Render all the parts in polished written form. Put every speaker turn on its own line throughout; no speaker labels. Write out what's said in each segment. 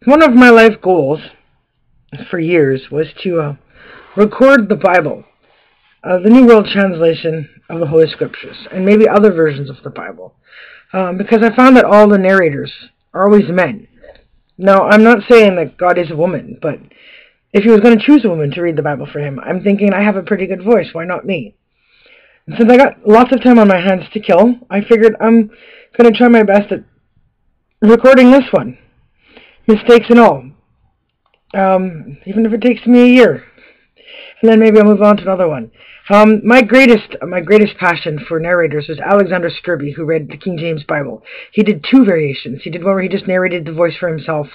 One of my life goals for years was to record the Bible, the New World Translation of the Holy Scriptures, and maybe other versions of the Bible, because I found that all the narrators are always men. Now, I'm not saying that God is a woman, but if he was going to choose a woman to read the Bible for him, I'm thinking I have a pretty good voice, why not me? And since I got lots of time on my hands to kill, I figured I'm going to try my best at recording this one, mistakes and all, even if it takes me a year, and then maybe I'll move on to another one. My greatest passion for narrators was Alexander Scribby, who read the King James Bible. He did two variations. He did one where he just narrated the voice for himself,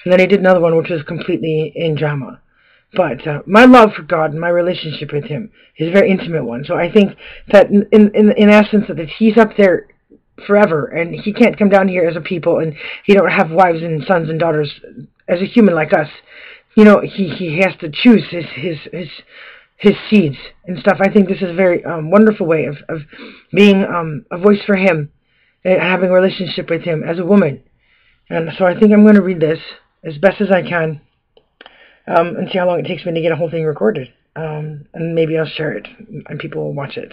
and then he did another one which was completely in drama. But my love for God and my relationship with him is a very intimate one. So I think that in essence that he's up there forever, and he can't come down here as a people, and he don't have wives and sons and daughters as a human like us. You know, he has to choose his seeds and stuff. I think this is a very wonderful way of being a voice for him and having a relationship with him as a woman. And so I think I'm going to read this as best as I can and see how long it takes me to get a whole thing recorded. And maybe I'll share it and people will watch it.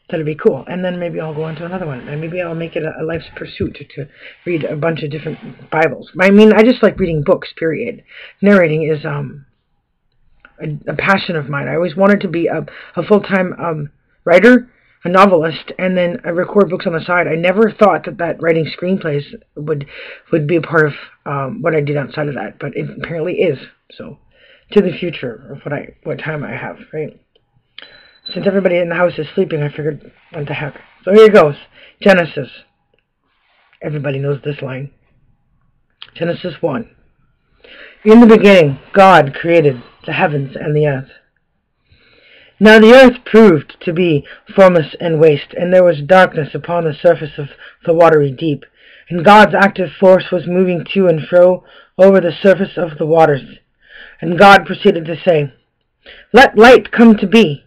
That'll be cool. And then maybe I'll go on to another one. And maybe I'll make it a life's pursuit to read a bunch of different Bibles. I mean, I just like reading books, period. Narrating is a passion of mine. I always wanted to be a full-time writer, a novelist, and then I record books on the side. I never thought that writing screenplays would be a part of what I did outside of that, but it apparently is. So, to the future of what time I have, right? Since everybody in the house is sleeping, I figured, what the heck. So here goes. Genesis. Everybody knows this line. Genesis 1. In the beginning, God created the heavens and the earth. Now the earth proved to be formless and waste, and there was darkness upon the surface of the watery deep, and God's active force was moving to and fro over the surface of the waters. And God proceeded to say, "Let light come to be."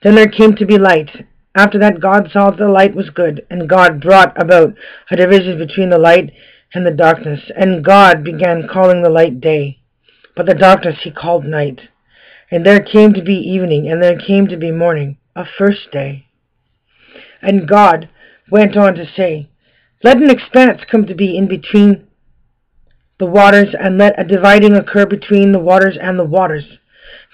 Then there came to be light. After that God saw that the light was good, and God brought about a division between the light and the darkness. And God began calling the light day, but the darkness he called night. And there came to be evening, and there came to be morning, a first day. And God went on to say, "Let an expanse come to be in between the waters, and let a dividing occur between the waters and the waters."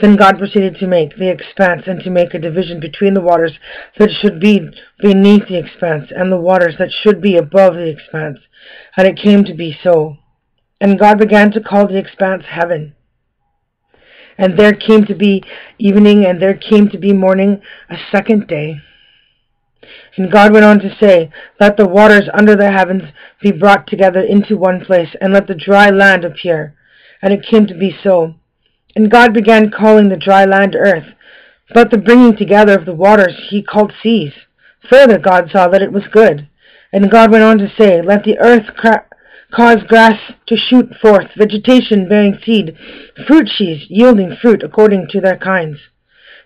Then God proceeded to make the expanse, and to make a division between the waters that should be beneath the expanse, and the waters that should be above the expanse. And it came to be so. And God began to call the expanse heaven. And there came to be evening, and there came to be morning, a second day. And God went on to say, "Let the waters under the heavens be brought together into one place, and let the dry land appear." And it came to be so. And God began calling the dry land earth, but the bringing together of the waters he called seas. Further God saw that it was good. And God went on to say, "Let the earth cause grass to shoot forth, vegetation bearing seed, fruit trees yielding fruit according to their kinds,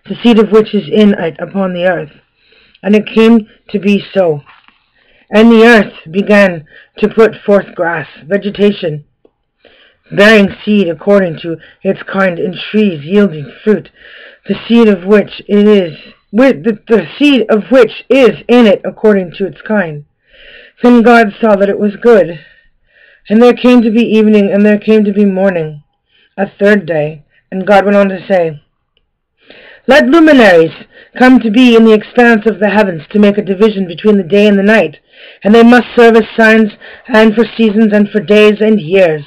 the seed of which is in it upon the earth." And it came to be so. And the earth began to put forth grass, vegetation, bearing seed according to its kind, and trees yielding fruit, the seed of which is in it according to its kind. Then God saw that it was good. And there came to be evening, and there came to be morning, a third day. And God went on to say, "Let luminaries come to be in the expanse of the heavens, to make a division between the day and the night, and they must serve as signs, and for seasons, and for days and years.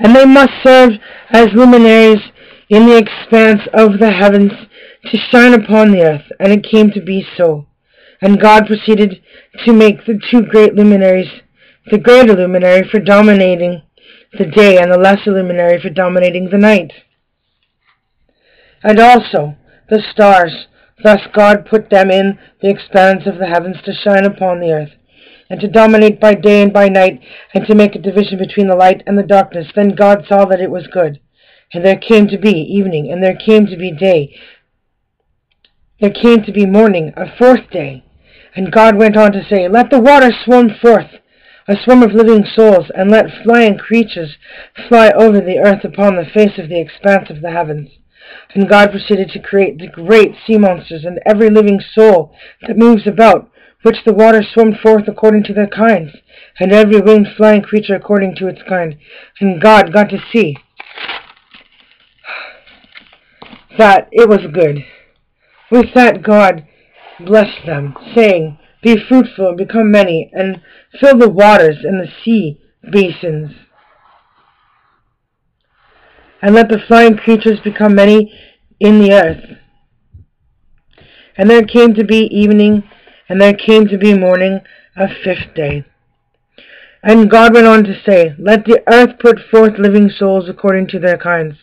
And they must serve as luminaries in the expanse of the heavens, to shine upon the earth." And it came to be so. And God proceeded to make the two great luminaries, the greater luminary for dominating the day, and the lesser luminary for dominating the night. And also the stars. Thus God put them in the expanse of the heavens to shine upon the earth, and to dominate by day and by night, and to make a division between the light and the darkness. Then God saw that it was good. And there came to be evening, and there came to be day. There came to be morning, a fourth day. And God went on to say, "Let the waters swarm forth a swarm of living souls, and let flying creatures fly over the earth upon the face of the expanse of the heavens. And God proceeded to create the great sea monsters and every living soul that moves about, which the waters swarmed forth according to their kinds, and every winged flying creature according to its kind. And God got to see that it was good. With that God blessed them, saying, Be fruitful and become many, and fill the waters and the sea basins. And let the flying creatures become many in the earth. And there came to be evening, and there came to be morning, a fifth day. And God went on to say, Let the earth put forth living souls according to their kinds,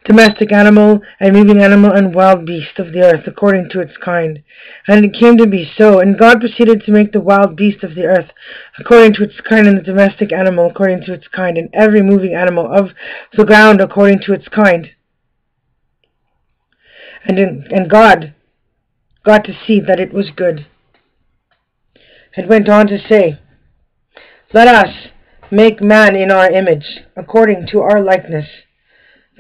domestic animal and moving animal and wild beast of the earth according to its kind. And it came to be so. And God proceeded to make the wild beast of the earth according to its kind, and the domestic animal according to its kind, and every moving animal of the ground according to its kind. And God got to see that it was good. It went on to say, Let us make man in our image, according to our likeness,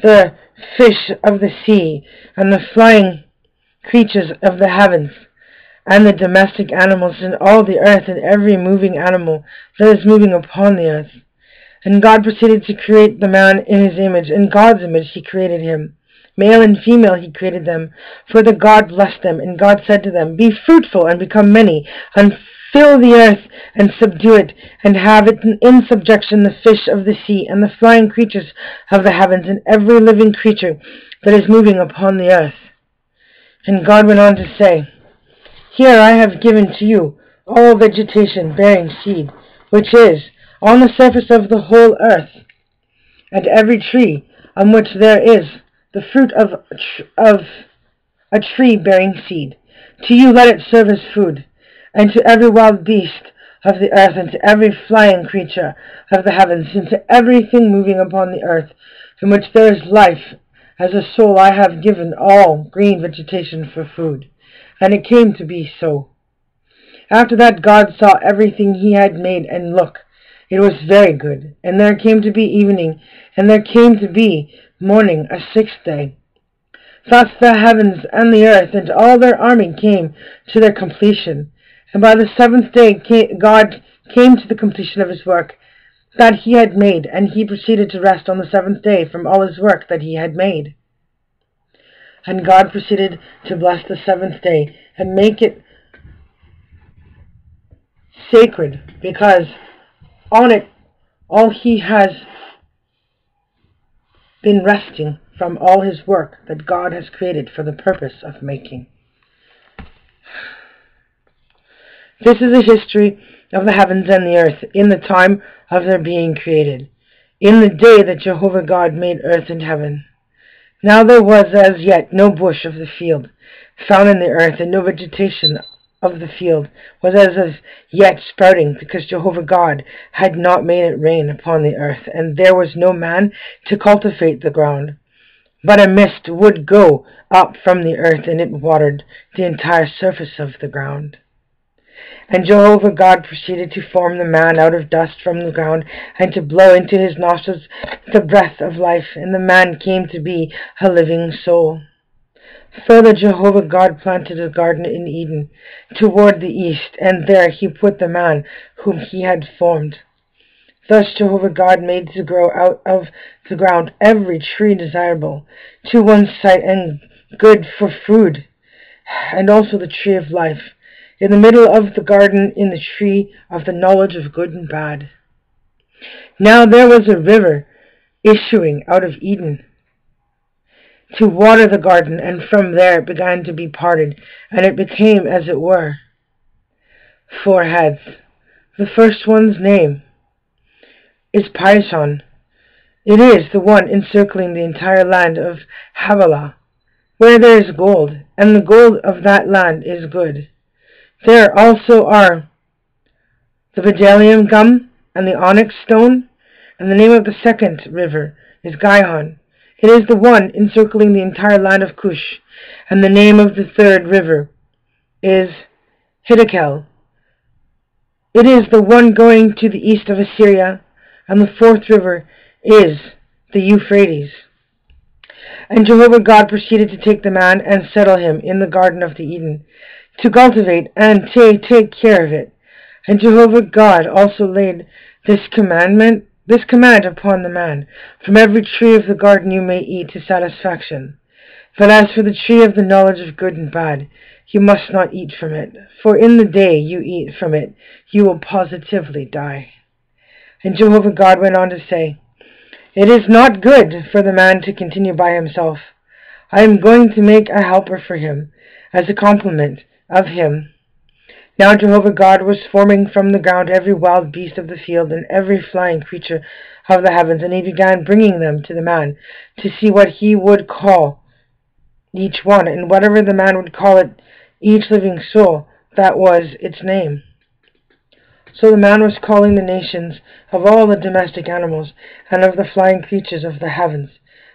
the fish of the sea, and the flying creatures of the heavens, and the domestic animals, and all the earth, and every moving animal that is moving upon the earth. And God proceeded to create the man in his image. In God's image he created him. Male and female he created them. Further God blessed them, and God said to them, Be fruitful and become many, and fill the earth and subdue it, and have it in subjection the fish of the sea, and the flying creatures of the heavens, and every living creature that is moving upon the earth. And God went on to say, Here I have given to you all vegetation bearing seed, which is on the surface of the whole earth, and every tree on which there is the fruit of a tree bearing seed. To you let it serve as food, and to every wild beast of the earth, and to every flying creature of the heavens, and to everything moving upon the earth, in which there is life, as a soul I have given all green vegetation for food. And it came to be so. After that God saw everything he had made, and look, it was very good. And there came to be evening, and there came to be morning, a sixth day. Thus the heavens and the earth and all their army came to their completion. And by the seventh day God came to the completion of his work that he had made, and he proceeded to rest on the seventh day from all his work that he had made. And God proceeded to bless the seventh day and make it sacred, because on it all he has been resting from all his work that God has created for the purpose of making. This is a history of the heavens and the earth in the time of their being created, in the day that Jehovah God made earth and heaven. Now there was as yet no bush of the field found in the earth, and no vegetation of the field was as of yet sprouting, because Jehovah God had not made it rain upon the earth, and there was no man to cultivate the ground. But a mist would go up from the earth, and it watered the entire surface of the ground. And Jehovah God proceeded to form the man out of dust from the ground, and to blow into his nostrils the breath of life, and the man came to be a living soul. Further, Jehovah God planted a garden in Eden toward the east, and there he put the man whom he had formed. Thus Jehovah God made to grow out of the ground every tree desirable to one's sight and good for food, and also the tree of life, in the middle of the garden in the tree of the knowledge of good and bad. Now there was a river issuing out of Eden to water the garden, and from there it began to be parted, and it became, as it were, 4 heads. The first one's name is Pishon. It is the one encircling the entire land of Havilah, where there is gold, and the gold of that land is good. There also are the bdellium gum and the onyx stone, and the name of the second river is Gihon. It is the one encircling the entire land of Cush, and the name of the third river is Hiddekel. It is the one going to the east of Assyria, and the fourth river is the Euphrates. And Jehovah God proceeded to take the man and settle him in the Garden of the Eden, to cultivate and take care of it. And Jehovah God also laid this command upon the man: from every tree of the garden you may eat to satisfaction. But as for the tree of the knowledge of good and bad, you must not eat from it, for in the day you eat from it, you will positively die. And Jehovah God went on to say, it is not good for the man to continue by himself. I am going to make a helper for him, as a complement of him. Now Jehovah God was forming from the ground every wild beast of the field and every flying creature of the heavens, and he began bringing them to the man to see what he would call each one, and whatever the man would call it, each living soul, that was its name. So the man was calling the nations of all the domestic animals, and of the flying creatures of the heavens,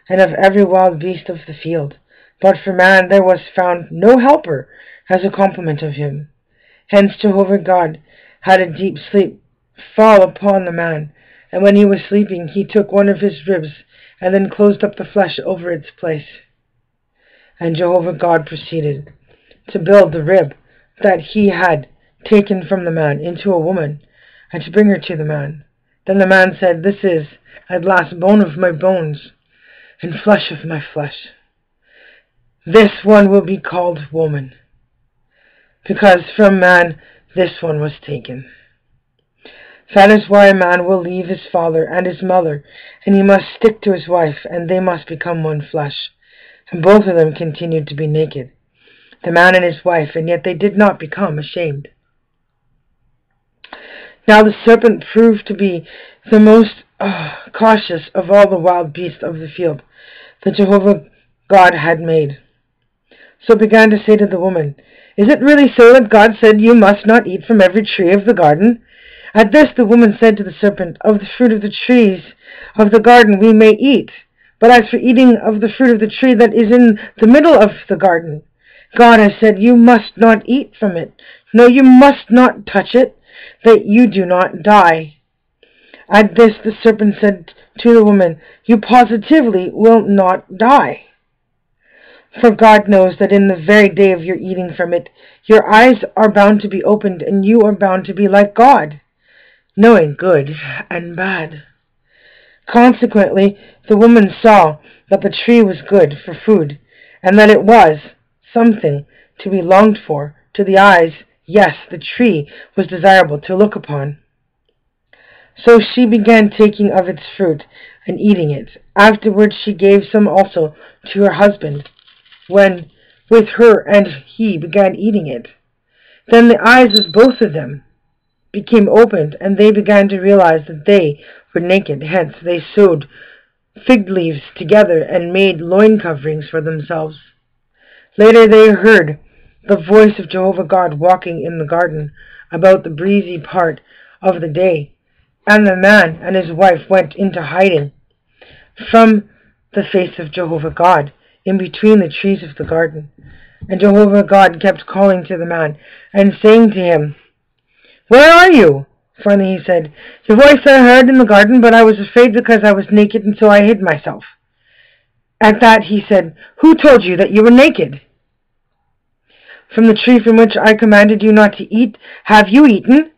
and of every wild beast of the field. But for man there was found no helper as a complement of him. Hence Jehovah God had a deep sleep fall upon the man, and when he was sleeping he took one of his ribs, and then closed up the flesh over its place. And Jehovah God proceeded to build the rib that he had taken from the man into a woman, and to bring her to the man. Then the man said, this is at last bone of my bones, and flesh of my flesh. This one will be called woman, because from man this one was taken. That is why a man will leave his father and his mother, and he must stick to his wife, and they must become one flesh. And both of them continued to be naked, the man and his wife, and yet they did not become ashamed. Now the serpent proved to be the most cautious of all the wild beasts of the field that Jehovah God had made. So began to say to the woman, is it really so that God said you must not eat from every tree of the garden? At this the woman said to the serpent, of the fruit of the trees of the garden we may eat, but as for eating of the fruit of the tree that is in the middle of the garden, God has said you must not eat from it. No, you must not touch it, that you do not die. At this the serpent said to the woman, you positively will not die. For God knows that in the very day of your eating from it, your eyes are bound to be opened, and you are bound to be like God, knowing good and bad. Consequently, the woman saw that the tree was good for food, and that it was something to be longed for to the eyes. Yes, the tree was desirable to look upon. So she began taking of its fruit and eating it. Afterwards she gave some also to her husband, when with her and he began eating it. Then the eyes of both of them became opened, and they began to realize that they were naked. Hence they sewed fig leaves together and made loin coverings for themselves. Later they heard the voice of Jehovah God walking in the garden about the breezy part of the day, and the man and his wife went into hiding from the face of Jehovah God in between the trees of the garden. And Jehovah God kept calling to the man and saying to him, where are you? Finally he said, your voice I heard in the garden, but I was afraid because I was naked, and so I hid myself. At that he said, who told you that you were naked? From the tree from which I commanded you not to eat, have you eaten?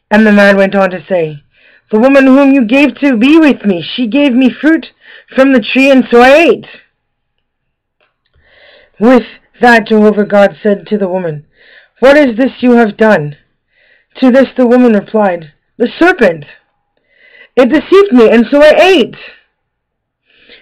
And the man went on to say, the woman whom you gave to be with me, she gave me fruit from the tree, and so I ate. With that Jehovah God said to the woman, what is this you have done? To this the woman replied, the serpent. It deceived me, and so I ate.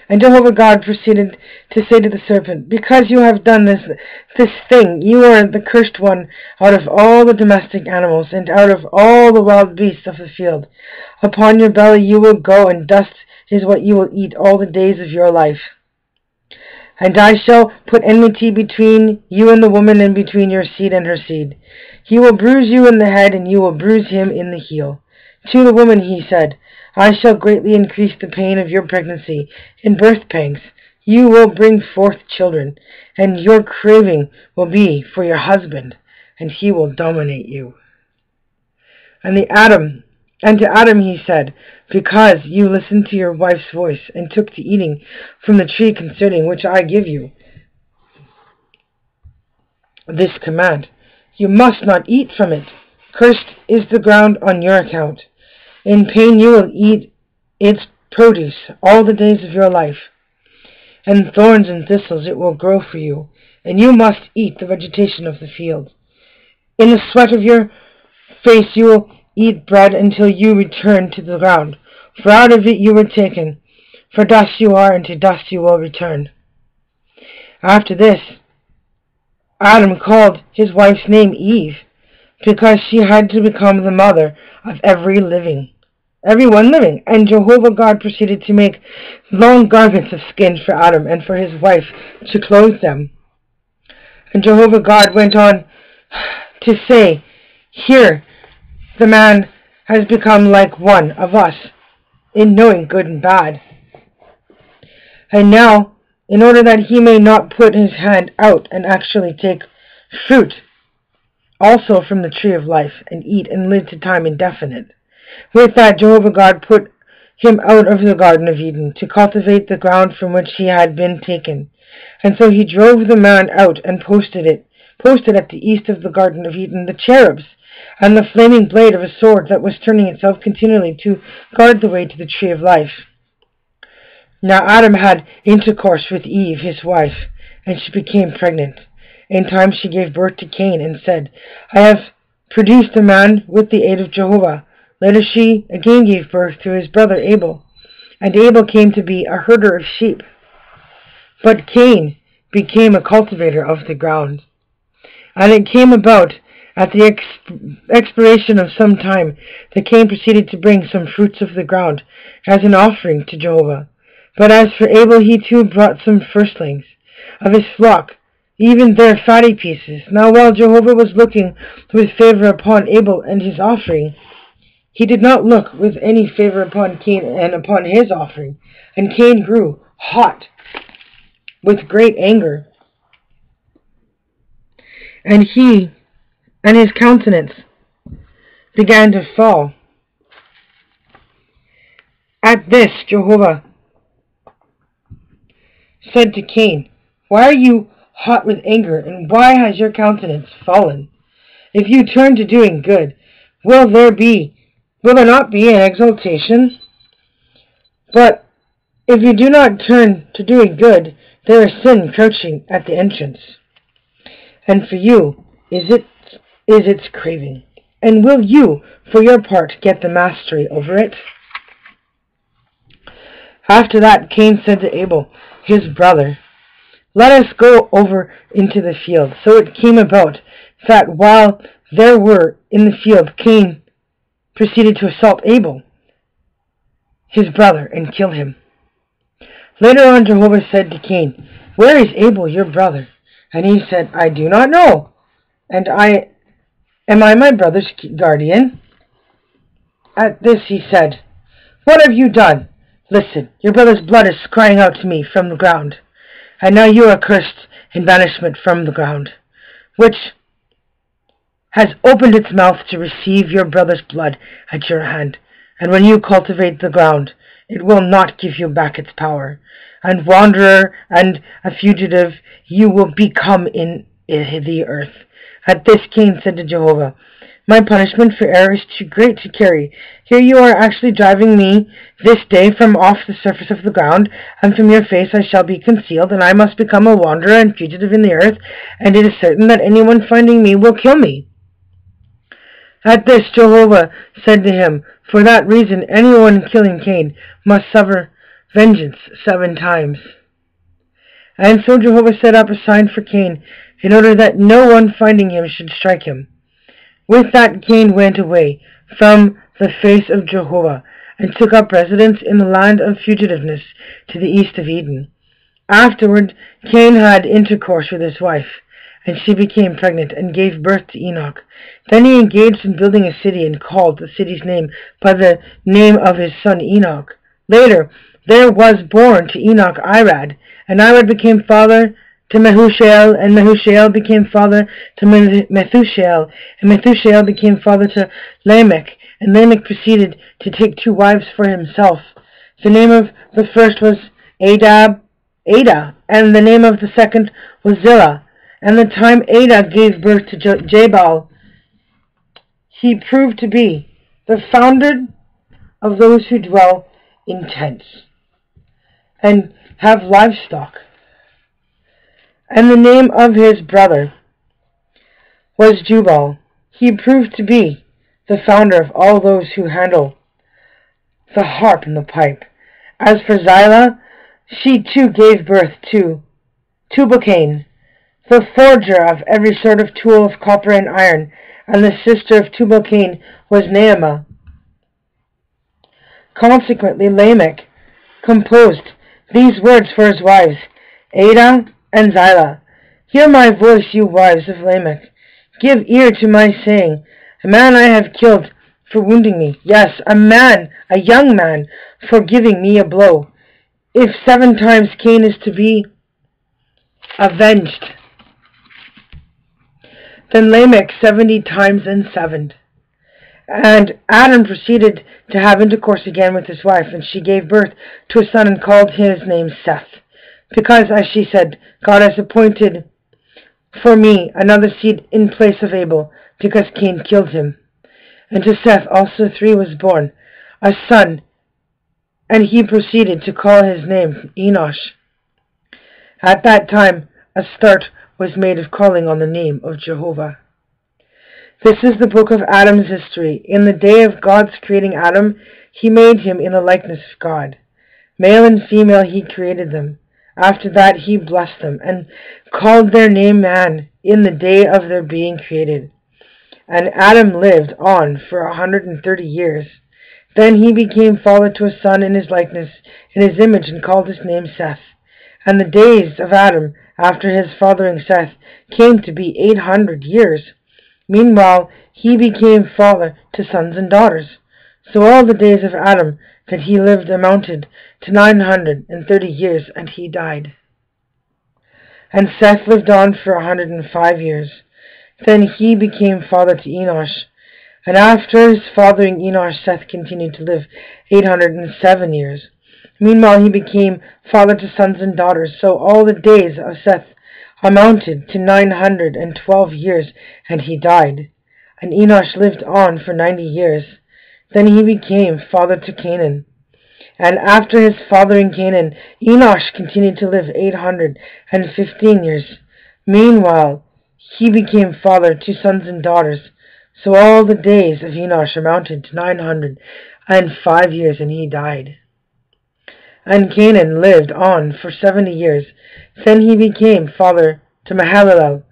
And Jehovah God proceeded to say to the serpent, because you have done this thing, you are the cursed one out of all the domestic animals, and out of all the wild beasts of the field. Upon your belly you will go, and dust is what you will eat all the days of your life. And I shall put enmity between you and the woman, and between your seed and her seed. He will bruise you in the head, and you will bruise him in the heel. To the woman he said, I shall greatly increase the pain of your pregnancy. In birth pangs you will bring forth children, and your craving will be for your husband, and he will dominate you. And to Adam he said, because you listened to your wife's voice and took to eating from the tree concerning which I give you this command, you must not eat from it. Cursed is the ground on your account. In pain you will eat its produce all the days of your life, and thorns and thistles it will grow for you, and you must eat the vegetation of the field. In the sweat of your face you will eat bread until you return to the ground, for out of it you were taken. For dust you are, and to dust you will return. After this, Adam called his wife's name Eve, because she had to become the mother of everyone living. And Jehovah God proceeded to make long garments of skin for Adam and for his wife to clothe them. And Jehovah God went on to say, here the man has become like one of us in knowing good and bad. And now, in order that he may not put his hand out and actually take fruit also from the tree of life and eat and live to time indefinite. With that, Jehovah God put him out of the Garden of Eden to cultivate the ground from which he had been taken. And so he drove the man out and posted at the east of the Garden of Eden the cherubs and the flaming blade of a sword that was turning itself continually to guard the way to the tree of life. Now Adam had intercourse with Eve, his wife, and she became pregnant. In time she gave birth to Cain and said, I have produced a man with the aid of Jehovah. Later she again gave birth to his brother Abel, and Abel came to be a herder of sheep. But Cain became a cultivator of the ground. And it came about at the expiration of some time that Cain proceeded to bring some fruits of the ground as an offering to Jehovah. But as for Abel, he too brought some firstlings of his flock, even their fatty pieces. Now while Jehovah was looking with favor upon Abel and his offering, he did not look with any favor upon Cain and upon his offering. And Cain grew hot with great anger, and his countenance began to fall. At this Jehovah said to Cain, why are you hot with anger, and why has your countenance fallen? If you turn to doing good, will there not be an exaltation? But if you do not turn to doing good, there is sin crouching at the entrance. And for you is its craving. And will you, for your part, get the mastery over it? After that, Cain said to Abel, his brother, let us go over into the field. So it came about that while they were in the field, Cain proceeded to assault Abel, his brother, and kill him. Later on, Jehovah said to Cain, where is Abel, your brother? And he said, I do not know. And am I my brother's guardian? At this he said, what have you done? Listen, your brother's blood is crying out to me from the ground. And now you are cursed in banishment from the ground, which has opened its mouth to receive your brother's blood at your hand. And when you cultivate the ground, it will not give you back its power. And wanderer and a fugitive you will become in the earth. At this Cain said to Jehovah, my punishment for error is too great to carry. Here you are actually driving me this day from off the surface of the ground, and from your face I shall be concealed, and I must become a wanderer and fugitive in the earth, and it is certain that anyone finding me will kill me. At this Jehovah said to him, for that reason anyone killing Cain must suffer vengeance 7 times. And so Jehovah set up a sign for Cain, in order that no one finding him should strike him. With that Cain went away from the face of Jehovah, and took up residence in the land of fugitiveness to the east of Eden. Afterward Cain had intercourse with his wife, and she became pregnant and gave birth to Enoch. Then he engaged in building a city and called the city's name by the name of his son Enoch. Later there was born to Enoch Irad, and Irad became father to Mehushael, and Mehushael became father to Methushael, and Methushael became father to Lamech, and Lamech proceeded to take 2 wives for himself. The name of the first was Ada, and the name of the second was Zillah. And the time Ada gave birth to Jabal, he proved to be the founder of those who dwell in tents and have livestock. And the name of his brother was Jubal. He proved to be the founder of all those who handle the harp and the pipe. As for Zillah, she too gave birth to Tubal-Cain, the forger of every sort of tool of copper and iron, and the sister of Tubal-Cain was Naamah. Consequently, Lamech composed these words for his wives, Ada and Zillah. Hear my voice, you wives of Lamech. Give ear to my saying. A man I have killed for wounding me. Yes, a young man, for giving me a blow. If 7 times Cain is to be avenged, then Lamech 70 times and 7. And Adam proceeded to have intercourse again with his wife, and she gave birth to a son and called his name Seth, because, as she said, God has appointed for me another seed in place of Abel, because Cain killed him. And to Seth also 3 was born, a son, and he proceeded to call his name Enosh. At that time a start was made of calling on the name of Jehovah. This is the book of Adam's history. In the day of God's creating Adam, he made him in the likeness of God. Male and female he created them. After that he blessed them, and called their name man in the day of their being created. And Adam lived on for 130 years. Then he became father to a son in his likeness, in his image, and called his name Seth. And the days of Adam, after his fathering Seth, came to be 800 years. Meanwhile he became father to sons and daughters. So all the days of Adam that he lived amounted to 930 years, and he died. And Seth lived on for 105 years. Then he became father to Enosh. And after his fathering Enosh, Seth continued to live 807 years. Meanwhile he became father to sons and daughters. So all the days of Seth amounted to 912 years, and he died. And Enosh lived on for 90 years. Then he became father to Canaan. And after his fathering Canaan, Enosh continued to live 815 years. Meanwhile he became father to sons and daughters. So all the days of Enosh amounted to 905 years, and he died. And Canaan lived on for 70 years. Then he became father to Mahalalel.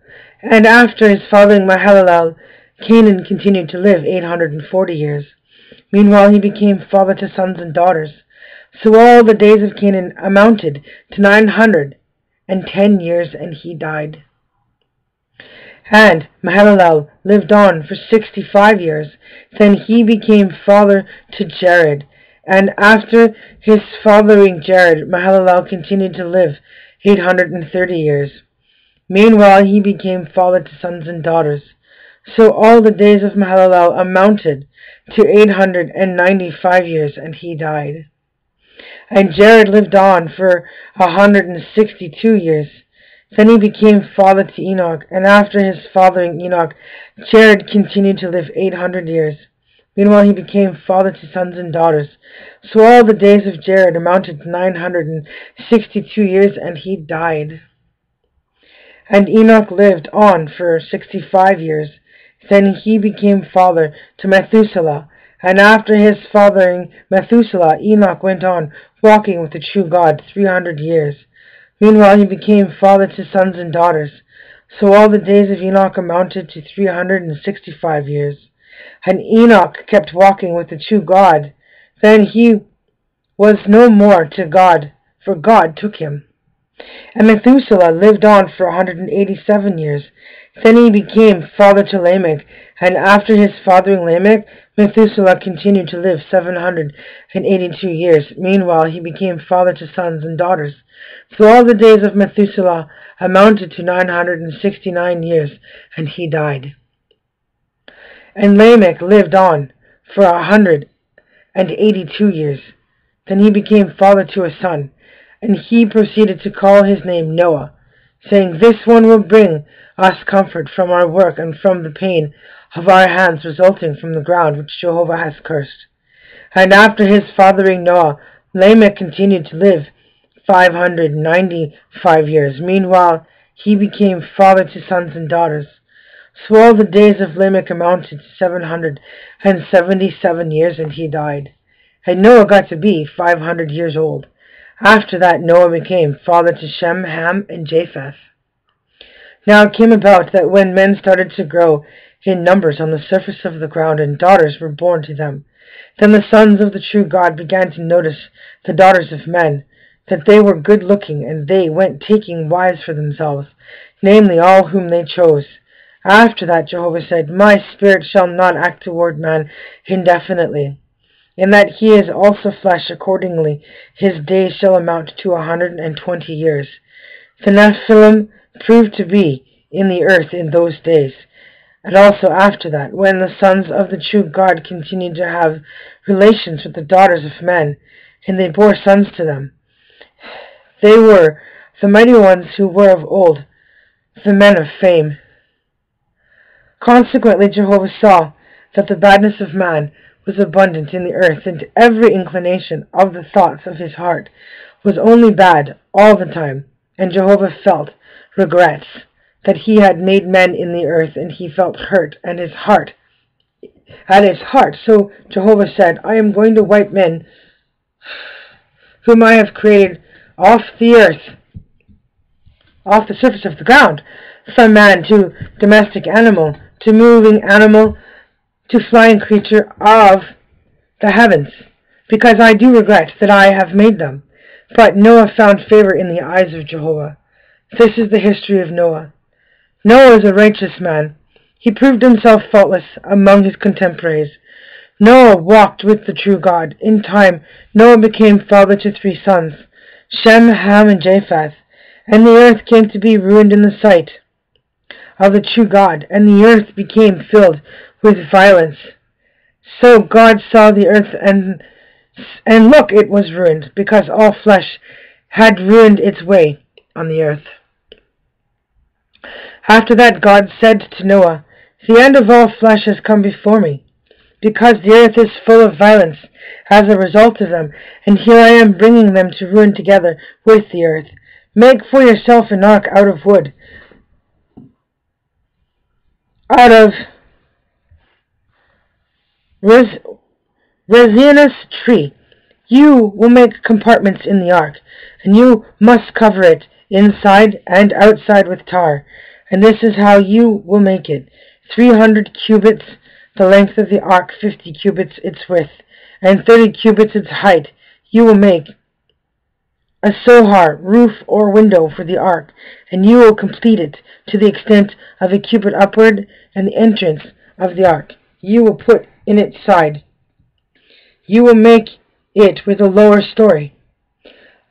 And after his fathering Mahalalel, Canaan continued to live 840 years. Meanwhile he became father to sons and daughters. So all the days of Canaan amounted to 910 years, and he died. And Mahalalel lived on for 65 years. Then he became father to Jared. And after his fathering Jared, Mahalalel continued to live 830 years. Meanwhile he became father to sons and daughters. So all the days of Mahalalel amounted to 895 years, and he died. And Jared lived on for 162 years. Then he became father to Enoch, and after his fathering Enoch, Jared continued to live 800 years. Meanwhile he became father to sons and daughters. So all the days of Jared amounted to 962 years, and he died. And Enoch lived on for 65 years. Then he became father to Methuselah. And after his fathering Methuselah, Enoch went on walking with the true God 300 years. Meanwhile he became father to sons and daughters. So all the days of Enoch amounted to 365 years. And Enoch kept walking with the true God. Then he was no more to God, for God took him. And Methuselah lived on for 187 years. Then he became father to Lamech, and after his fathering Lamech, Methuselah continued to live 782 years. Meanwhile, he became father to sons and daughters. So all the days of Methuselah amounted to 969 years, and he died. And Lamech lived on for 182 years. Then he became father to a son, and he proceeded to call his name Noah, saying, "This one will bring us comfort from our work and from the pain of our hands resulting from the ground which Jehovah has cursed." And after his fathering Noah, Lamech continued to live 595 years. Meanwhile, he became father to sons and daughters. So all the days of Lamech amounted to 777 years, and he died. And Noah got to be 500 years old. After that, Noah became father to Shem, Ham, and Japheth. Now it came about that when men started to grow in numbers on the surface of the ground, and daughters were born to them, then the sons of the true God began to notice the daughters of men, that they were good-looking, and they went taking wives for themselves, namely all whom they chose. After that Jehovah said, "My spirit shall not act toward man indefinitely, in that he is also flesh. Accordingly his days shall amount to 120 years. The Nephilim proved to be in the earth in those days, and also after that, when the sons of the true God continued to have relations with the daughters of men, and they bore sons to them. They were the mighty ones who were of old, the men of fame. Consequently, Jehovah saw that the badness of man was abundant in the earth, and every inclination of the thoughts of his heart was only bad all the time. And Jehovah felt regrets that he had made men in the earth, and he felt hurt at his heart. So Jehovah said, "I am going to wipe men whom I have created off the earth, off the surface of the ground, from man to domestic animal, to moving animal, to flying creature of the heavens, because I do regret that I have made them." But Noah found favor in the eyes of Jehovah. This is the history of Noah. Noah is a righteous man. He proved himself faultless among his contemporaries. Noah walked with the true God. In time, Noah became father to 3 sons, Shem, Ham, and Japheth. And the earth came to be ruined in the sight of the true God, and the earth became filled with violence. So God saw the earth, and look, it was ruined, because all flesh had ruined its way on the earth. After that God said to Noah, "The end of all flesh has come before me, because the earth is full of violence as a result of them, and here I am bringing them to ruin together with the earth. Make for yourself an ark out of wood, out of resinous tree. You will make compartments in the ark, and you must cover it inside and outside with tar. And this is how you will make it: 300 cubits the length of the ark, 50 cubits its width, and 30 cubits its height. You will make a sohar, roof or window for the ark, and you will complete it to the extent of a cubit upward, and the entrance of the ark you will put in its side. You will make it with a lower story,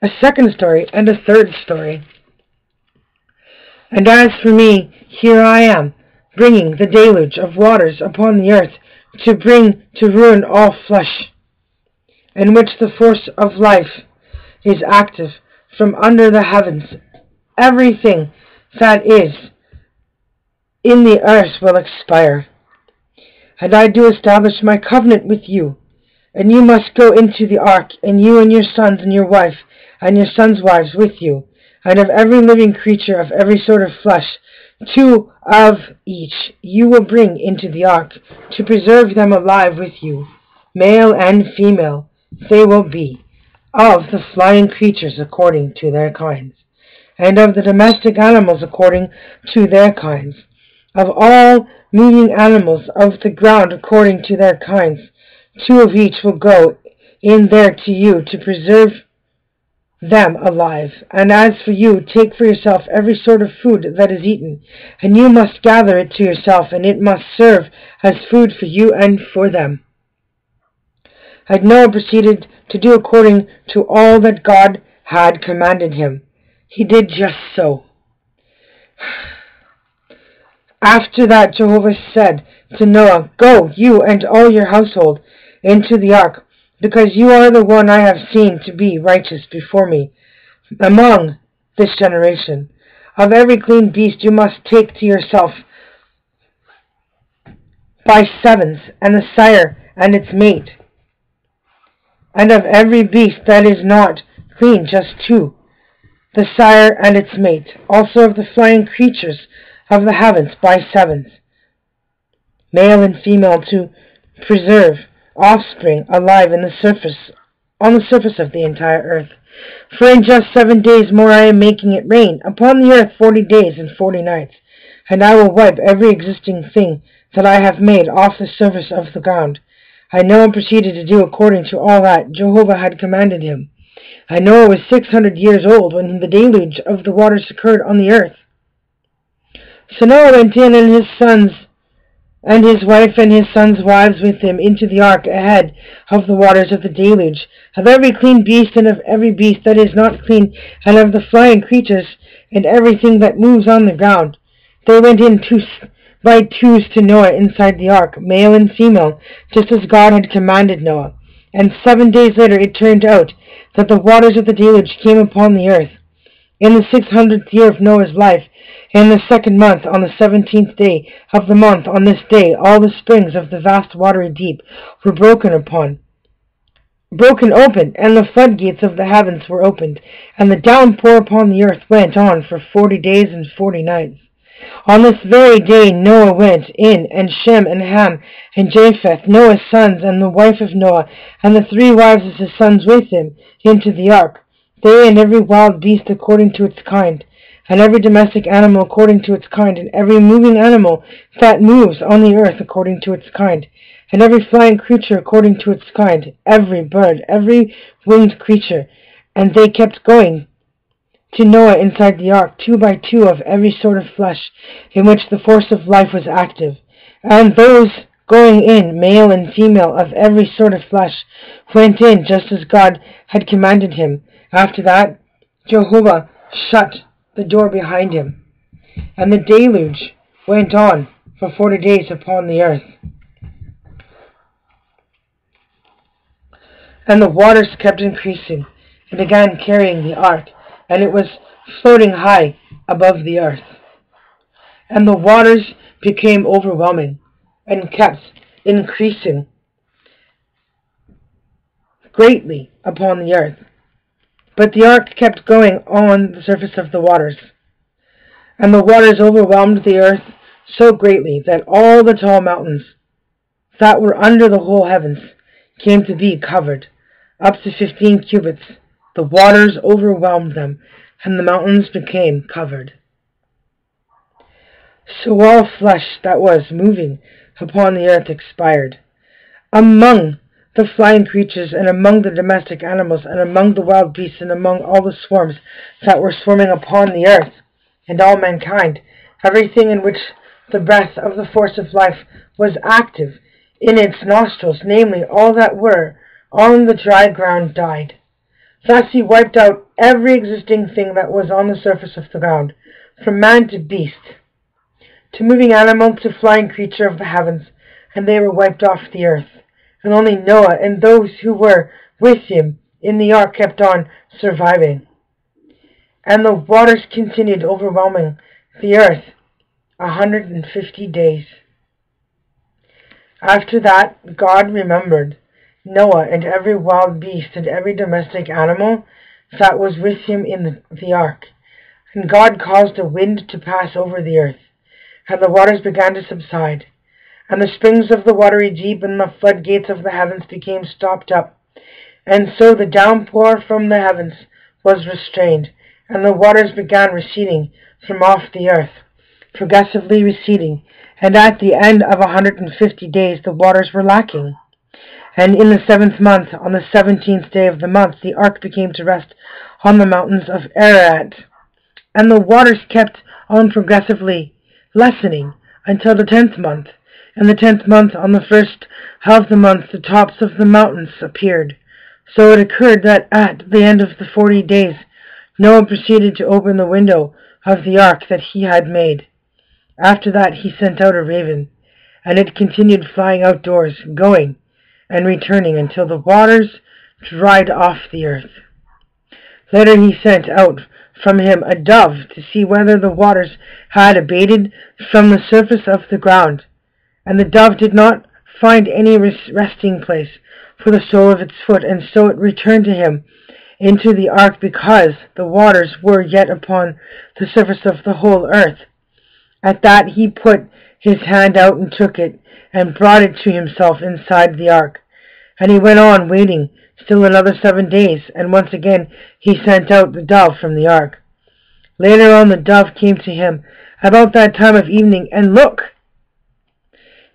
a second story, and a third story. And as for me, here I am, bringing the deluge of waters upon the earth, to ruin all flesh, in which the force of life is active from under the heavens. Everything that is in the earth will expire. And I do establish my covenant with you, and you must go into the ark, and you and your sons and your wife, and your sons' wives with you, and of every living creature of every sort of flesh, 2 of each you will bring into the ark, to preserve them alive with you. Male and female they will be, of the flying creatures according to their kinds, and of the domestic animals according to their kinds, of all moving animals of the ground according to their kinds. 2 of each will go in there to you, to preserve them alive. And as for you, take for yourself every sort of food that is eaten, and you must gather it to yourself, and it must serve as food for you and for them. And Noah proceeded to do according to all that God had commanded him. He did just so. After that, Jehovah said to Noah, Go, you and all your household, into the ark, because you are the one I have seen to be righteous before me among this generation. Of every clean beast you must take to yourself by sevens, and the sire and its mate. And of every beast that is not clean, just two, the sire and its mate. Also of the flying creatures of the heavens by sevens, male and female, to preserve offspring alive on the surface of the entire earth. For in just 7 days more I am making it rain upon the earth 40 days and 40 nights, and I will wipe every existing thing that I have made off the surface of the ground. And Noah proceeded to do according to all that Jehovah had commanded him. And Noah was 600 years old when the deluge of the waters occurred on the earth. So Noah went in, and his sons and his wife and his sons' wives with him, into the ark ahead of the waters of the deluge, of every clean beast and of every beast that is not clean, and of the flying creatures and everything that moves on the ground. They went in by twos to Noah inside the ark, male and female, just as God had commanded Noah. And 7 days later it turned out that the waters of the deluge came upon the earth. In the 600th year of Noah's life, in the 2nd month, on the 17th day of the month, on this day, all the springs of the vast watery deep were broken open, and the floodgates of the heavens were opened, and the downpour upon the earth went on for 40 days and 40 nights. On this very day Noah went in, and Shem and Ham and Japheth, Noah's sons, and the wife of Noah, and the 3 wives of his sons with him, into the ark, they and every wild beast according to its kind, and every domestic animal according to its kind, and every moving animal that moves on the earth according to its kind, and every flying creature according to its kind, every bird, every winged creature. And they kept going to Noah inside the ark, 2 by 2 of every sort of flesh, in which the force of life was active. And those going in, male and female, of every sort of flesh, went in just as God had commanded him. After that, Jehovah shut the door behind him, and the deluge went on for 40 days upon the earth. And the waters kept increasing, and began carrying the ark, and it was floating high above the earth. And the waters became overwhelming, and kept increasing greatly upon the earth. But the ark kept going on the surface of the waters, and the waters overwhelmed the earth so greatly that all the tall mountains that were under the whole heavens came to be covered, up to 15 cubits. The waters overwhelmed them, and the mountains became covered. So all flesh that was moving upon the earth expired, among the flying creatures, and among the domestic animals, and among the wild beasts, and among all the swarms that were swarming upon the earth, and all mankind, everything in which the breath of the force of life was active in its nostrils, namely all that were on the dry ground, died. Thus he wiped out every existing thing that was on the surface of the ground, from man to beast, to moving animal, to flying creature of the heavens, and they were wiped off the earth. And only Noah and those who were with him in the ark kept on surviving. And the waters continued overwhelming the earth 150 days. After that, God remembered Noah and every wild beast and every domestic animal that was with him in the ark. And God caused a wind to pass over the earth, and the waters began to subside. And the springs of the watery deep and the floodgates of the heavens became stopped up. And so the downpour from the heavens was restrained, and the waters began receding from off the earth, progressively receding. And at the end of 150 days the waters were lacking. And in the 7th month, on the 17th day of the month, the ark became to rest on the mountains of Ararat. And the waters kept on progressively lessening until the 10th month. And the 10th month, on the first of the month, the tops of the mountains appeared. So it occurred that at the end of the 40 days, Noah proceeded to open the window of the ark that he had made. After that he sent out a raven, and it continued flying outdoors, going and returning until the waters dried off the earth. Later he sent out from him a dove to see whether the waters had abated from the surface of the ground. And the dove did not find any resting place for the sole of its foot, and so it returned to him into the ark, because the waters were yet upon the surface of the whole earth. At that he put his hand out and took it, and brought it to himself inside the ark. And he went on waiting still another 7 days, and once again he sent out the dove from the ark. Later on the dove came to him about that time of evening, and look!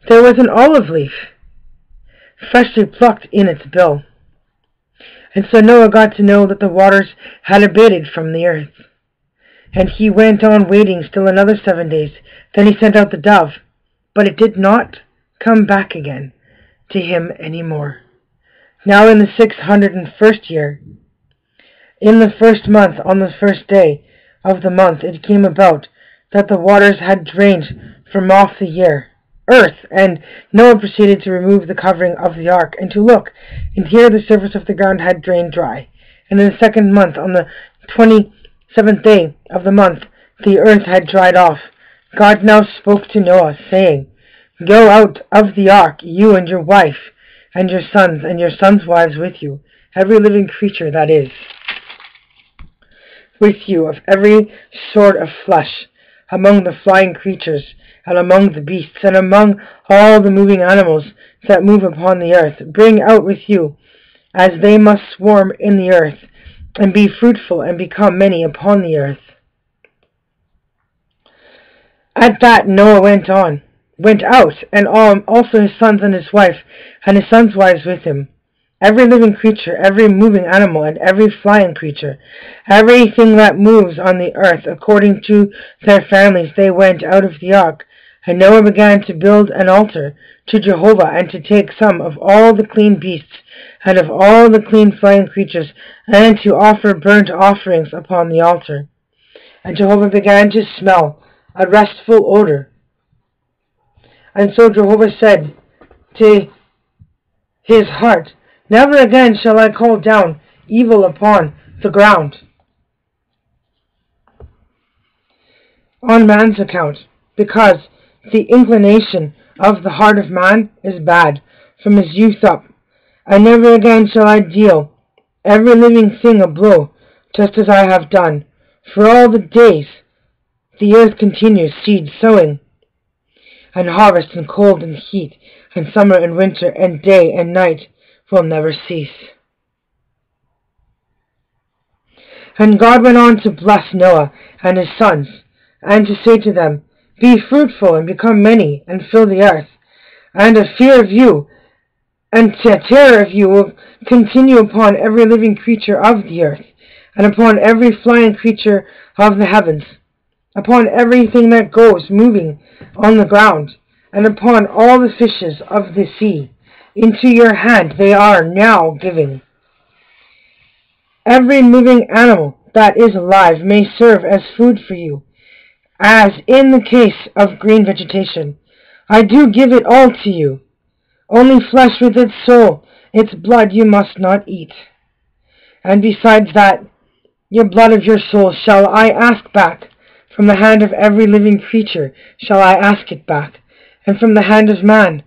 There was an olive leaf, freshly plucked in its bill. And so Noah got to know that the waters had abated from the earth. And he went on waiting still another 7 days. Then he sent out the dove, but it did not come back again to him any more. Now in the 601st year, in the 1st month, on the 1st day of the month, it came about that the waters had drained from off the earth, and Noah proceeded to remove the covering of the ark, and to look, and here the surface of the ground had drained dry. And in the 2nd month, on the 27th day of the month, the earth had dried off. God now spoke to Noah, saying, Go out of the ark, you and your wife, and your sons' wives with you, every living creature that is with you, of every sort of flesh, among the flying creatures, and among the beasts, and among all the moving animals that move upon the earth. Bring out with you, as they must swarm in the earth, and be fruitful, and become many upon the earth. At that Noah went out, and also his sons and his wife, and his sons' wives with him. Every living creature, every moving animal, and every flying creature, everything that moves on the earth, according to their families, they went out of the ark. And Noah began to build an altar to Jehovah, and to take some of all the clean beasts, and of all the clean flying creatures, and to offer burnt offerings upon the altar. And Jehovah began to smell a restful odor. And so Jehovah said to his heart, Never again shall I call down evil upon the ground on man's account, because the inclination of the heart of man is bad from his youth up. And never again shall I deal every living thing a blow, just as I have done. For all the days the earth continues seed sowing, and harvest, and cold and heat, and summer and winter, and day and night will never cease. And God went on to bless Noah and his sons, and to say to them, Be fruitful, and become many, and fill the earth. And a fear of you, and a terror of you, will continue upon every living creature of the earth, and upon every flying creature of the heavens, upon everything that goes moving on the ground, and upon all the fishes of the sea. Into your hand they are now given. Every moving animal that is alive may serve as food for you, as in the case of green vegetation. I do give it all to you. Only flesh with its soul, its blood you must not eat. And besides that, your blood of your soul shall I ask back. From the hand of every living creature shall I ask it back, and from the hand of man,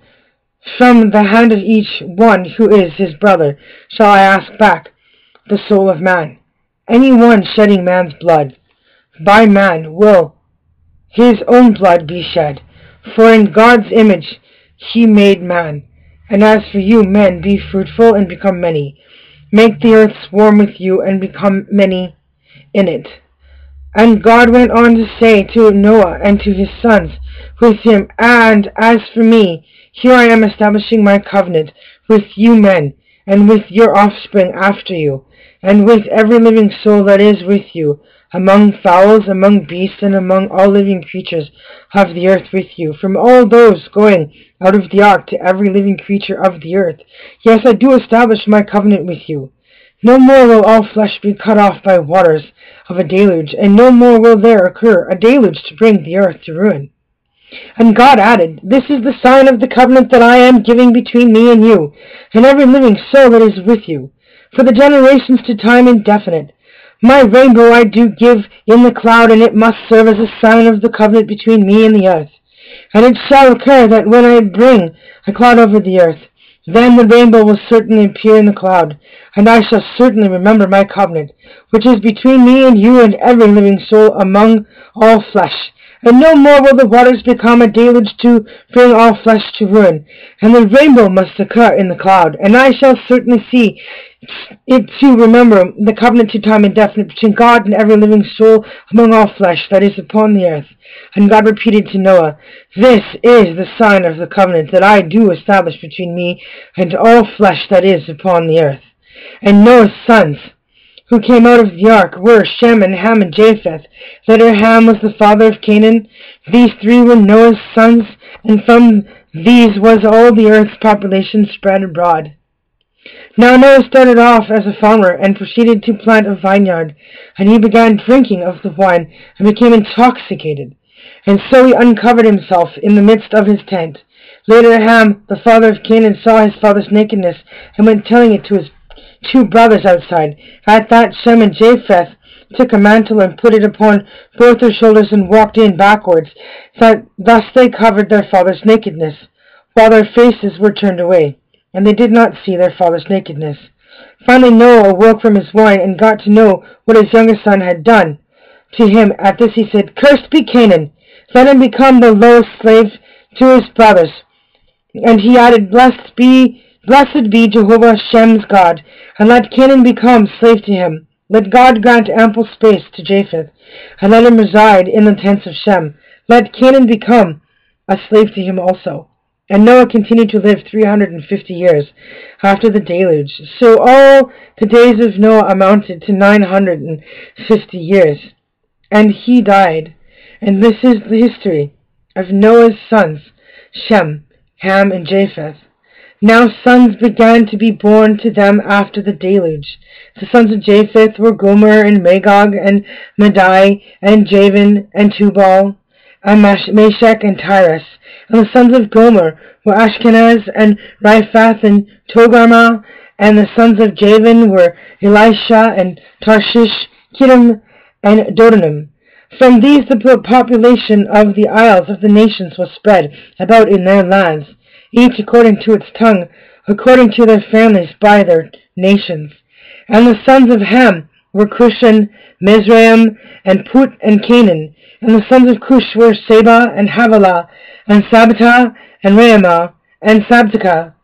from the hand of each one who is his brother, shall I ask back the soul of man. Any one shedding man's blood, by man will his own blood be shed. For in God's image he made man. And as for you, men, be fruitful and become many. Make the earth swarm with you, and become many in it. And God went on to say to Noah and to his sons with him, And as for me, Here I am establishing my covenant with you men, and with your offspring after you, and with every living soul that is with you, among fowls, among beasts, and among all living creatures of the earth with you, from all those going out of the ark to every living creature of the earth. Yes, I do establish my covenant with you. No more will all flesh be cut off by waters of a deluge, and no more will there occur a deluge to bring the earth to ruin. And God added, This is the sign of the covenant that I am giving between me and you, and every living soul that is with you, for the generations to time indefinite. My rainbow I do give in the cloud, and it must serve as a sign of the covenant between me and the earth. And it shall occur that when I bring a cloud over the earth, then the rainbow will certainly appear in the cloud, and I shall certainly remember my covenant, which is between me and you and every living soul among all flesh. And no more will the waters become a deluge to bring all flesh to ruin, and the rainbow must occur in the cloud, and I shall certainly see it to remember the covenant to time indefinite between God and every living soul among all flesh that is upon the earth. And God repeated to Noah, This is the sign of the covenant that I do establish between me and all flesh that is upon the earth. And Noah's sons, who came out of the ark, were Shem and Ham and Japheth. Later Ham was the father of Canaan. These three were Noah's sons, and from these was all the earth's population spread abroad. Now Noah started off as a farmer and proceeded to plant a vineyard, and he began drinking of the wine and became intoxicated. And so he uncovered himself in the midst of his tent. Later Ham, the father of Canaan, saw his father's nakedness and went telling it to his two brothers outside. At that Shem and Japheth took a mantle and put it upon both their shoulders and walked in backwards, that thus they covered their father's nakedness, while their faces were turned away, and they did not see their father's nakedness. Finally Noah awoke from his wine and got to know what his youngest son had done to him. At this he said, Cursed be Canaan, let him become the lowest slave to his brothers. And he added, Blessed be Jehovah Shem's God, and let Canaan become slave to him. Let God grant ample space to Japheth, and let him reside in the tents of Shem. Let Canaan become a slave to him also. And Noah continued to live 350 years after the deluge. So all the days of Noah amounted to 950 years. And he died. And this is the history of Noah's sons, Shem, Ham, and Japheth. Now sons began to be born to them after the deluge. The sons of Japheth were Gomer and Magog and Madai and Javan and Tubal and Meshach and Tyrus. And the sons of Gomer were Ashkenaz and Riphath and Togarmah. And the sons of Javan were Elisha and Tarshish, Kittim and Dodanim. From these the population of the isles of the nations was spread about in their lands, each according to its tongue, according to their families by their nations. And the sons of Ham were Cush and Mizraim and Put and Canaan. And the sons of Cush were Seba and Havilah and Sabta and Raamah and Sabteka.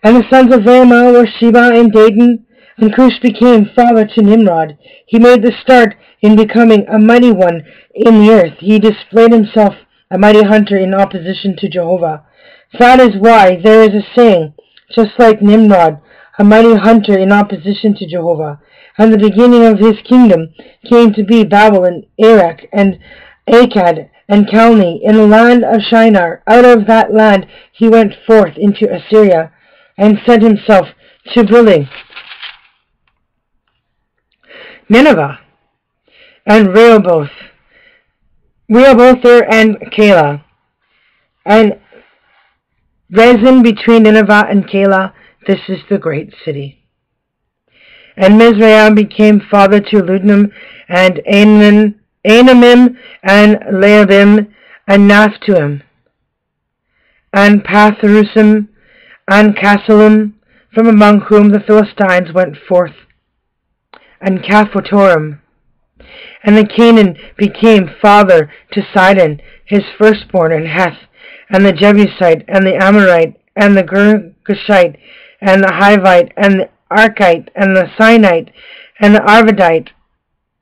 And the sons of Raamah were Sheba and Dedan. And Cush became father to Nimrod. He made the start in becoming a mighty one in the earth. He displayed himself a mighty hunter in opposition to Jehovah. That is why there is a saying, just like Nimrod, a mighty hunter in opposition to Jehovah. And the beginning of his kingdom came to be Babel and Erech and Akkad and Calneh in the land of Shinar. Out of that land he went forth into Assyria and set himself to building Nineveh and Rehoboth and Calah, and Rezin between Nineveh and Calah. This is the great city. And Mizraim became father to Ludnim and Anamim and Leabim and Naphtuim and Patharusim and Cassalim, from among whom the Philistines went forth, and Caphotorim. And the Canaan became father to Sidon, his firstborn, and Heth, and the Jebusite, and the Amorite, and the Girgashite, and the Hivite, and the Archite, and the Sinite, and the Arvadite,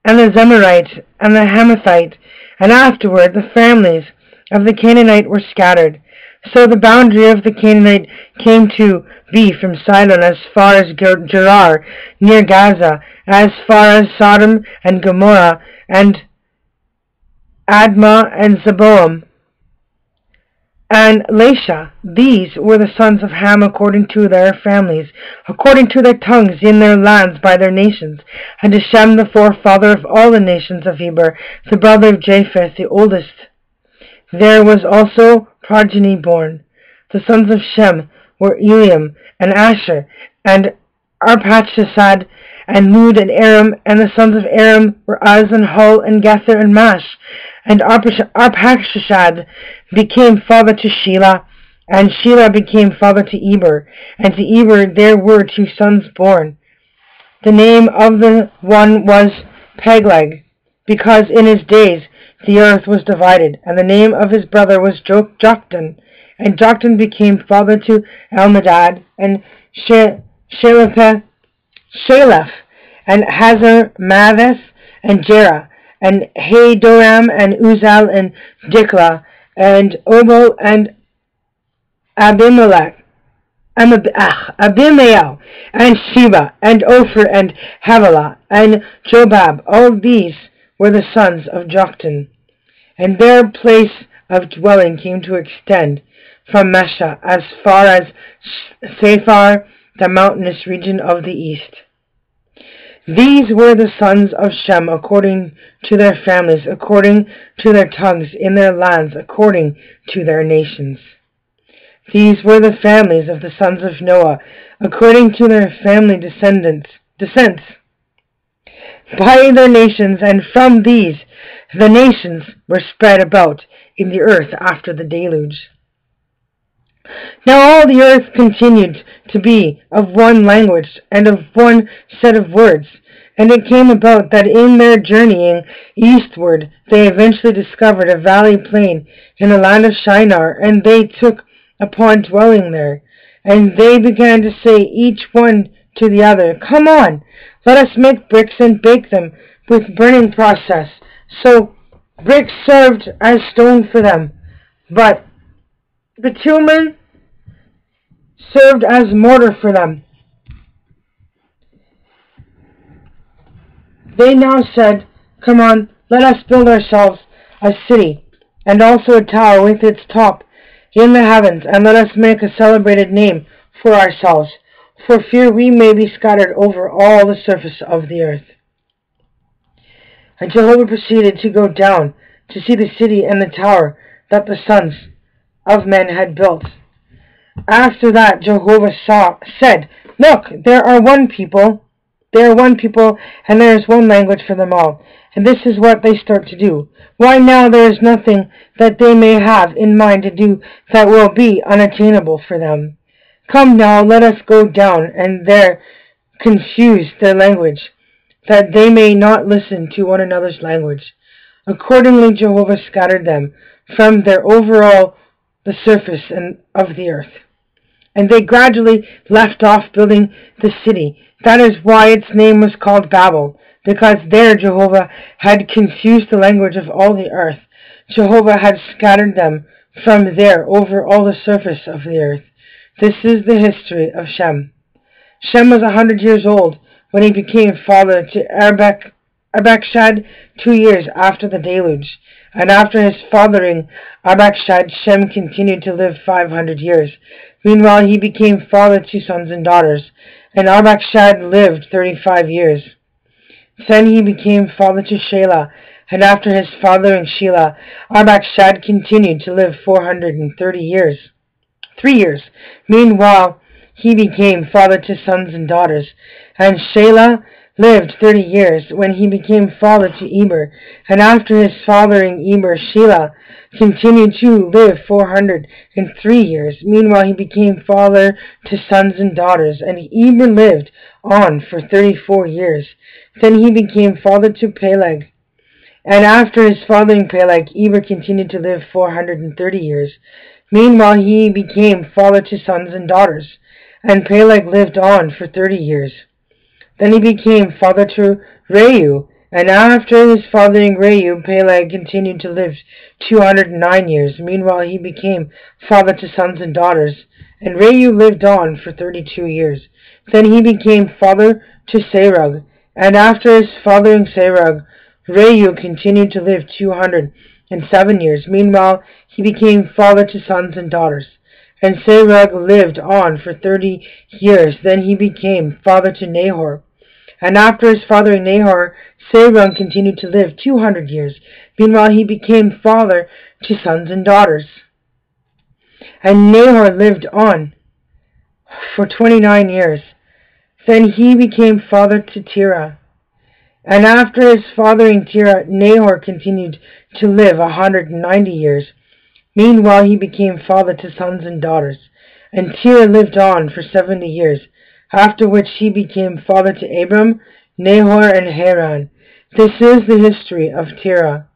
and the Zemarite, and the Hamathite. And afterward the families of the Canaanite were scattered, So the boundary of the Canaanite came to be from Sidon as far as Gerar, near Gaza, as far as Sodom and Gomorrah, and Admah and Zeboim, and Lasha. These were the sons of Ham according to their families, according to their tongues, in their lands by their nations. And to Shem, the forefather of all the nations of Eber, the brother of Japheth, the oldest, there was also progeny born. The sons of Shem were Eliam and Asher, and Arpachshad, and Lud and Aram, and the sons of Aram were Uz and Hul and Gether and Mash. And Arpachshad became father to Shelah, and Shelah became father to Eber, and to Eber there were 2 sons born. The name of the one was Pegleg, because in his days the earth was divided, and the name of his brother was Joktan. And Joktan became father to Elmadad, and Sheleph, and Hazar Matheth, and Jerah, and Hadoram, and Uzal, and Diklah, and Obal, and Abimael, and Sheba, and Ophir, and Havilah, and Jobab. All these were the sons of Joktan. And their place of dwelling came to extend from Mesha as far as Saphar, the mountainous region of the east. These were the sons of Shem according to their families, according to their tongues, in their lands, according to their nations. These were the families of the sons of Noah, according to their family descents, by their nations, and from these the nations were spread about in the earth after the deluge. Now all the earth continued to be of one language and of one set of words, and it came about that in their journeying eastward they eventually discovered a valley plain in the land of Shinar, and they took upon dwelling there. And they began to say each one to the other, "Come on, let us make bricks and bake them with burning process." So bricks served as stone for them, but bitumen served as mortar for them. They now said, "Come on, let us build ourselves a city, and also a tower with its top in the heavens, and let us make a celebrated name for ourselves, for fear we may be scattered over all the surface of the earth." And Jehovah proceeded to go down to see the city and the tower that the sons of men had built. After that Jehovah said, "Look, there are one people, and there is one language for them all. And this is what they start to do. Why now there is nothing that they may have in mind to do that will be unattainable for them. Come now, let us go down and there confuse their language, that they may not listen to one another's language." Accordingly Jehovah scattered them from their overall the surface of the earth. And they gradually left off building the city. That is why its name was called Babel, because there Jehovah had confused the language of all the earth. Jehovah had scattered them from there over all the surface of the earth. This is the history of Shem. Shem was 100 years old when he became father to Arpachshad 2 years after the deluge. And after his fathering Arpachshad, Shem continued to live 500 years. Meanwhile he became father to sons and daughters, and Arpachshad lived 35 years. Then he became father to Shelah, and after his fathering Shelah, Arpachshad continued to live 430 years. 3 years. Meanwhile he became father to sons and daughters, and Shelah lived 30 years when he became father to Eber, and after his fathering Eber, Shelah continued to live 403 years. Meanwhile he became father to sons and daughters, and Eber lived on for 34 years. Then he became father to Peleg, and after his fathering Peleg, Eber continued to live 430 years. Meanwhile he became father to sons and daughters, and Peleg lived on for 30 years. Then he became father to Reu, And after his fathering Reu, Peleg continued to live 209 years. Meanwhile, he became father to sons and daughters. And Reu lived on for 32 years. Then he became father to Serug. And after his fathering Serug, Reu continued to live 207 years. Meanwhile, he became father to sons and daughters. And Serug lived on for 30 years. Then he became father to Nahor. And after his fathering Nahor, Serug continued to live 200 years. Meanwhile, he became father to sons and daughters. And Nahor lived on for 29 years. Then he became father to Terah. And after his fathering Terah, Nahor continued to live 190 years. Meanwhile, he became father to sons and daughters. And Terah lived on for 70 years, after which he became father to Abram, Nahor, and Haran. This is the history of Terah.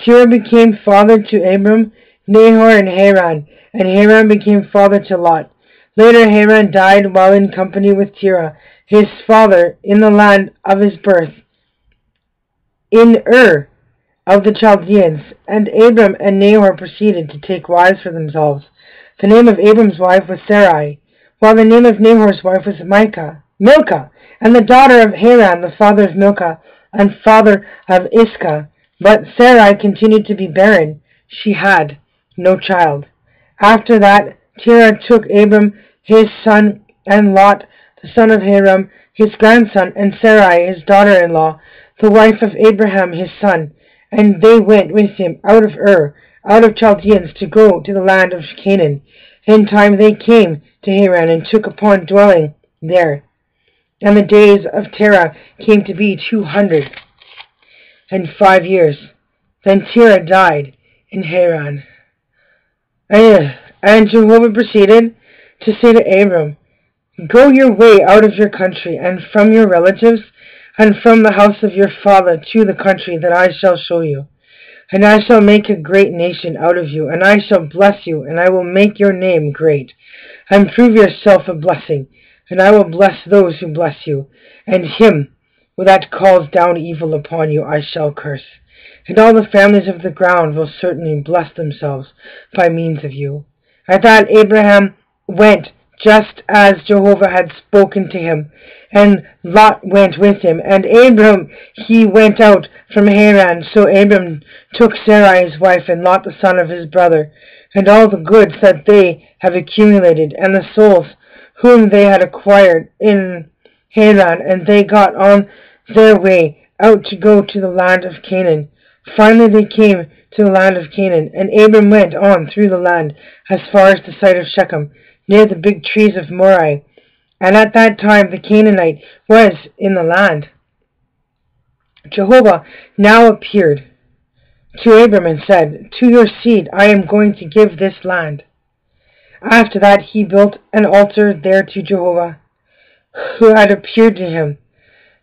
Terah became father to Abram, Nahor, and Haran became father to Lot. Later Haran died while in company with Terah, his father, in the land of his birth, in Ur of the Chaldeans. And Abram and Nahor proceeded to take wives for themselves. The name of Abram's wife was Sarai, while the name of Nahor's wife was Milcah, and the daughter of Haran, the father of Milcah, and father of Iscah. But Sarai continued to be barren. She had no child. After that, Terah took Abram his son, and Lot, the son of Haran, his grandson, and Sarai, his daughter-in-law, the wife of Abraham his son, and they went with him out of Ur, out of Chaldeans, to go to the land of Canaan. In time they came to Haran, and took upon dwelling there. And the days of Terah came to be 205 years. Then Terah died in Haran. And Jehovah proceeded to say to Abram, Go your way out of your country, and from your relatives, and from the house of your father, to the country that I shall show you. And I shall make a great nation out of you, and I shall bless you, and I will make your name great, and prove yourself a blessing, and I will bless those who bless you, and him that calls down evil upon you I shall curse. And all the families of the ground will certainly bless themselves by means of you. At that Abraham went just as Jehovah had spoken to him, and Lot went with him. And Abram, he went out from Haran. So Abram took Sarai his wife, and Lot the son of his brother, and all the goods that they have accumulated, and the souls whom they had acquired in Haran, and they got on their way out to go to the land of Canaan. Finally they came to the land of Canaan, and Abram went on through the land as far as the site of Shechem, near the big trees of Moreh. And at that time the Canaanite was in the land. Jehovah now appeared to Abram and said, To your seed I am going to give this land. After that he built an altar there to Jehovah, who had appeared to him.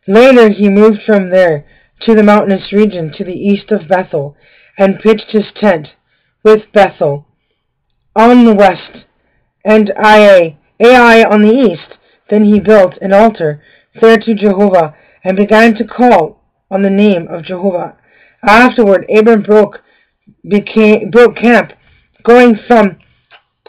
Later he moved from there to the mountainous region to the east of Bethel, and pitched his tent with Bethel on the west, and Ai on the east. Then he built an altar there to Jehovah, and began to call on the name of Jehovah. Afterward Abram broke camp, going from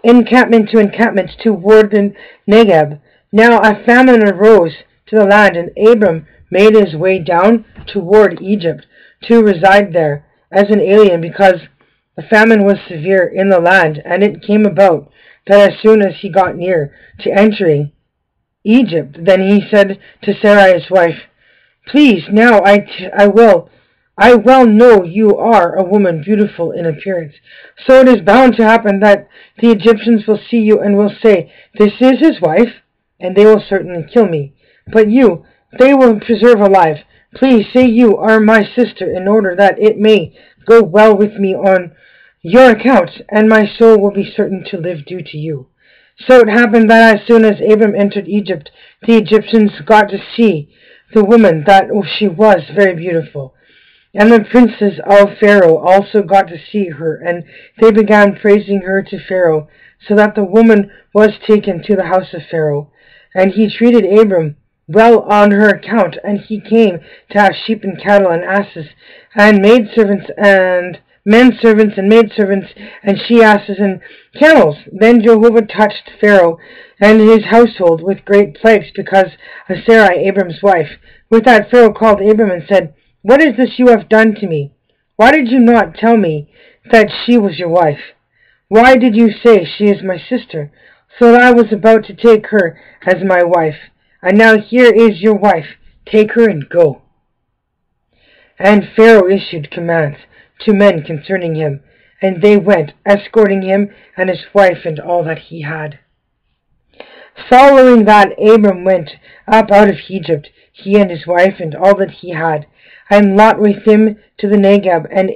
encampment to encampment toward the Negeb. Now a famine arose to the land, and Abram made his way down toward Egypt to reside there as an alien, because the famine was severe in the land. And it came about that as soon as he got near to entering Egypt, then he said to Sarai his wife, Please, now I well know you are a woman beautiful in appearance. So it is bound to happen that the Egyptians will see you and will say, This is his wife, and they will certainly kill me. But you they will preserve alive. Please say you are my sister, in order that it may go well with me on your account, and my soul will be certain to live due to you. So it happened that as soon as Abram entered Egypt, the Egyptians got to see the woman, that she was very beautiful. And the princes of Pharaoh also got to see her, and they began praising her to Pharaoh, so that the woman was taken to the house of Pharaoh. And he treated Abram well on her account, and he came to have sheep and cattle and asses, and maidservants and men servants and maidservants, and she asses and camels. Then Jehovah touched Pharaoh and his household with great plagues because of Sarai, Abram's wife. With that Pharaoh called Abram and said, "What is this you have done to me? Why did you not tell me that she was your wife? Why did you say she is my sister, so that I was about to take her as my wife? And now here is your wife. Take her and go." And Pharaoh issued commands to men concerning him, and they went, escorting him and his wife and all that he had. Following that, Abram went up out of Egypt, he and his wife and all that he had, and Lot with him to the Negeb. And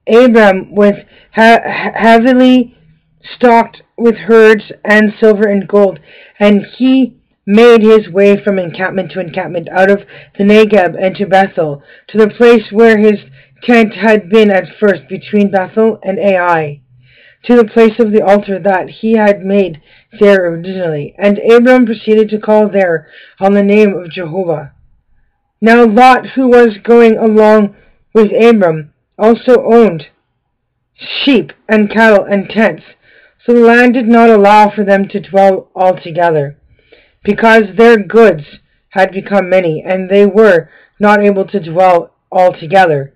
Abram was heavily stocked with herds and silver and gold, and he made his way from encampment to encampment out of the Negeb and to Bethel, to the place where his tent had been at first between Bethel and Ai, to the place of the altar that he had made there originally. And Abram proceeded to call there on the name of Jehovah. Now Lot, who was going along with Abram, also owned sheep and cattle and tents, so the land did not allow for them to dwell all together, because their goods had become many, and they were not able to dwell all together.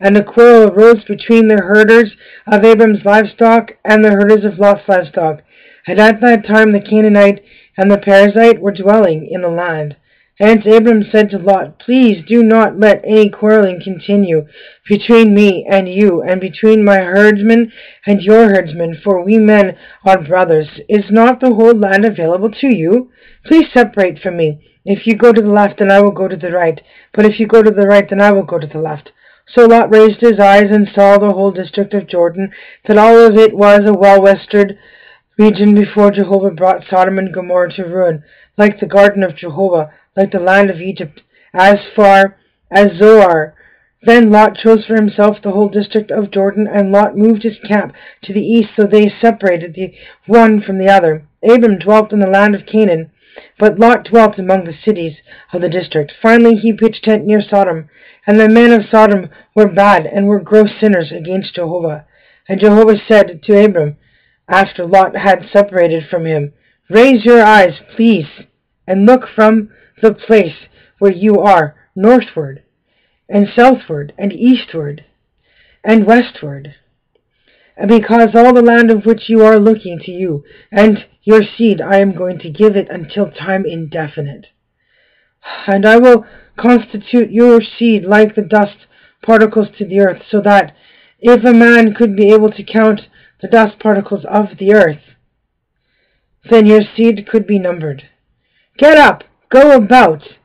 And a quarrel arose between the herders of Abram's livestock and the herders of Lot's livestock. And at that time the Canaanite and the Perizzite were dwelling in the land. Hence Abram said to Lot, "Please do not let any quarreling continue between me and you, and between my herdsmen and your herdsmen, for we men are brothers. Is not the whole land available to you? Please separate from me. If you go to the left, then I will go to the right. But if you go to the right, then I will go to the left." So Lot raised his eyes and saw the whole district of Jordan, that all of it was a well-westered region before Jehovah brought Sodom and Gomorrah to ruin, like the garden of Jehovah, like the land of Egypt, as far as Zoar. Then Lot chose for himself the whole district of Jordan, and Lot moved his camp to the east, so they separated the one from the other. Abram dwelt in the land of Canaan, but Lot dwelt among the cities of the district. Finally he pitched tent near Sodom, and the men of Sodom were bad and were gross sinners against Jehovah. And Jehovah said to Abram, after Lot had separated from him, "Raise your eyes, please, and look from the place where you are, northward, and southward, and eastward, and westward, and because all the land of which you are looking to you and your seed, I am going to give it until time indefinite. And I will constitute your seed like the dust particles to the earth, so that if a man could be able to count the dust particles of the earth, then your seed could be numbered. Get up, go about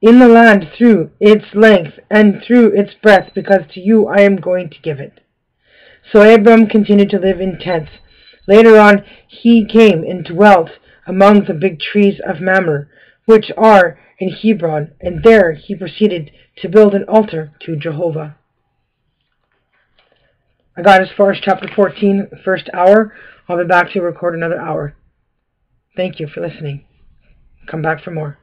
in the land through its length and through its breadth, because to you I am going to give it." So Abram continued to live in tents. Later on he came and dwelt among the big trees of Mamre, which are in Hebron, and there he proceeded to build an altar to Jehovah. I got as far as chapter 14, the first hour. I'll be back to record another hour. Thank you for listening. Come back for more.